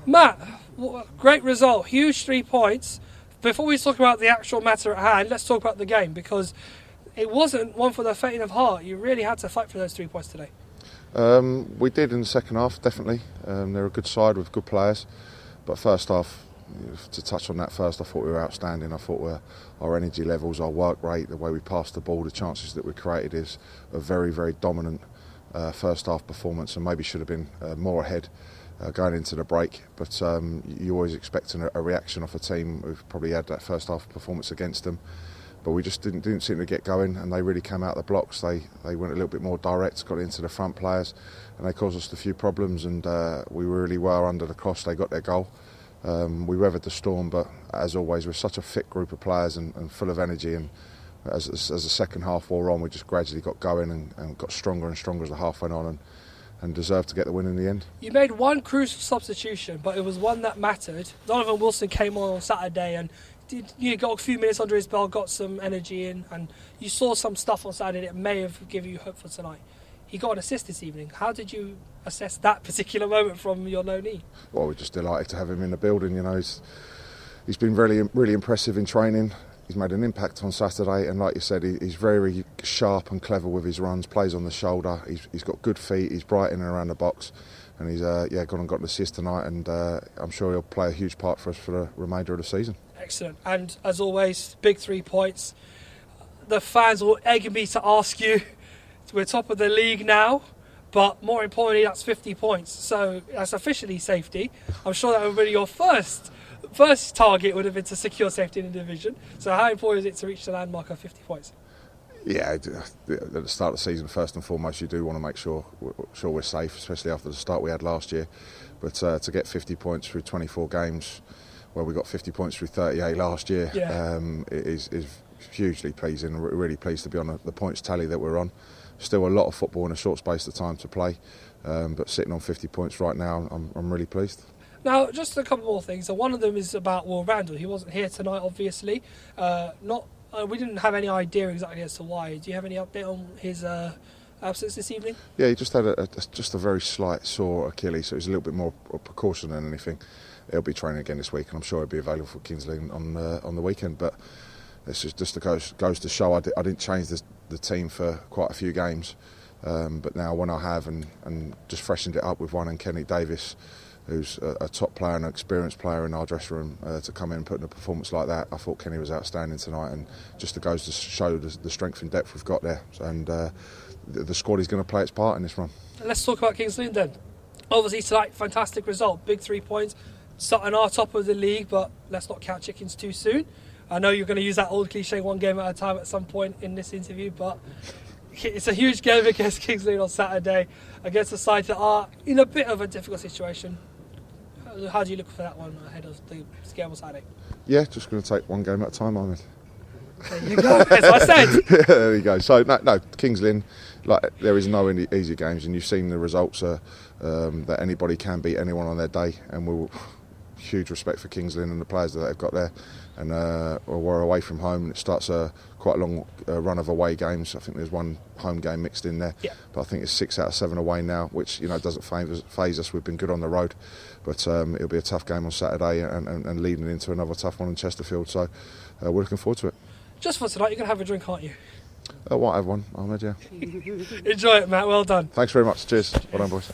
Matt, great result, huge 3 points. Before we talk about the actual matter at hand, let's talk about the game, because it wasn't one for the faint of heart. You really had to fight for those 3 points today. We did in the second half, definitely. They're a good side with good players. But first half, to touch on that first, I thought we were outstanding. I thought our energy levels, our work rate, the way we passed the ball, the chances that we created is a very, very dominant first half performance, and maybe should have been more ahead going into the break. But you always expecting a reaction off a team who've probably had that first half performance against them. But we just didn't seem to get going, and they really came out of the blocks. They went a little bit more direct, got into the front players, and they caused us a few problems, and we really were under the cosh. They got their goal. We weathered the storm, but as always, we're such a fit group of players and full of energy, and as the second half wore on, we just gradually got going and got stronger and stronger as the half went on, and deserved to get the win in the end. You made one crucial substitution, but it was one that mattered. Donovan Wilson came on Saturday and got a few minutes under his belt, got some energy in, and you saw some stuff on Saturday that may have given you hope for tonight. He got an assist this evening. How did you assess that particular moment from your low knee? Well, we're just delighted to have him in the building. You know, he's been really impressive in training. He's made an impact on Saturday, and like you said, he's very sharp and clever with his runs, plays on the shoulder, he's got good feet, he's bright in and around the box, and he's gone and got an assist tonight, and I'm sure he'll play a huge part for us for the remainder of the season. Excellent. And as always, big 3 points. The fans will egg me to ask you, we're top of the league now, but more importantly, that's 50 points, so that's officially safety. I'm sure that would be your first target would have been to secure safety in the division. So how important is it to reach the landmark of 50 points? Yeah, at the start of the season, first and foremost, you do want to make sure we're safe, especially after the start we had last year. But to get 50 points through 24 games, well, we got 50 points through 38 last year, it is hugely pleasing. We're really pleased to be on the points tally that we're on. Still a lot of football in a short space of time to play, but sitting on 50 points right now, I'm really pleased. Now, just a couple more things. So one of them is about Will Randall. He wasn't here tonight, obviously. We didn't have any idea exactly as to why. Do you have any update on his absence this evening? Yeah, he just had a very slight sore Achilles, so it was a little bit more precaution than anything. He'll be training again this week, and I'm sure he'll be available for Kingsley on the weekend. But this just goes to show I didn't change the team for quite a few games, but now when I have and just freshened it up with one and Kenny Davis, who's a top player and an experienced player in our dressing room, to come in and put in a performance like that. I thought Kenny was outstanding tonight, and just goes to show the strength and depth we've got there, and the squad is going to play its part in this run. Let's talk about Kingsley then. Obviously tonight, fantastic result, big 3 points. Sutton are top of the league, but let's not count chickens too soon. I know you're going to use that old cliche, one game at a time at some point in this interview, but it's a huge game against Kingsley on Saturday, against a side that are in a bit of a difficult situation. How do you look for that one ahead of the game on Saturday? Yeah, just going to take one game at a time, Ahmed. There you go, as I said. Yeah, there you go. So, no, Kingsley, there is no easy games, and you've seen the results that anybody can beat anyone on their day, and we'll huge respect for Kingsley and the players that they've got there. And we're away from home, and it starts quite a long run of away games. I think there's one home game mixed in there, but I think it's 6 out of 7 away now, which doesn't faze us. We've been good on the road, but it'll be a tough game on Saturday and leading into another tough one in Chesterfield. So we're looking forward to it. Just for tonight, you're going to have a drink, aren't you? I won't have one, Ahmed, yeah. Enjoy it, Matt. Well done. Thanks very much. Cheers. Well done, boys.